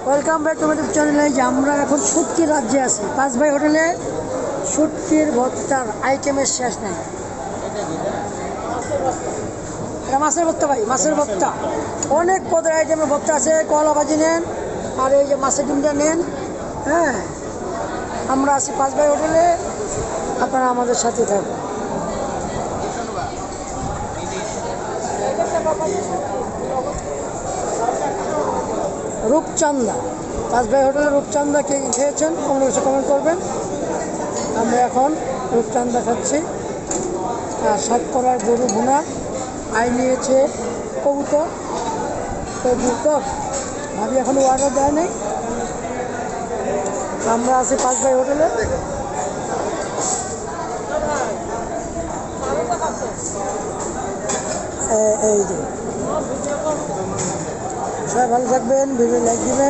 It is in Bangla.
Welcome back to my YouTube চ্যানেলে। যে আমরা এখন শুটকির রাজ্যে আছি। পাঁচ ভাই হোটেলে শুটকির ভর্তার আইটেমের শেষ নেই। এটা মাছের ভর্তা ভাই, মাছের ভর্তা। অনেক পদের আইটেমের ভর্তা আছে। কলা ভাজি নেন আর এই যে মাছের ডিমটা নেন। হ্যাঁ, আমরা আছি পাঁচ ভাই হোটেলে, আপনারা আমাদের সাথে থাকুন। রূপচান্দা, পাঁচ ভাই হোটেলে রূপচান্দা কে খেয়েছেন কমেন্ট করবেন। আমরা এখন রূপচান্দা খাচ্ছি। আর সাতকরার গরু ভুনা, আই নিয়েছে কবুতর। ভাবি এখনো অর্ডার দেয় নেই। আমরা আছি পাঁচ ভাই হোটেলে। এই যে সবাই ভালো থাকবেন, ভিডিও লাইক দিবেন।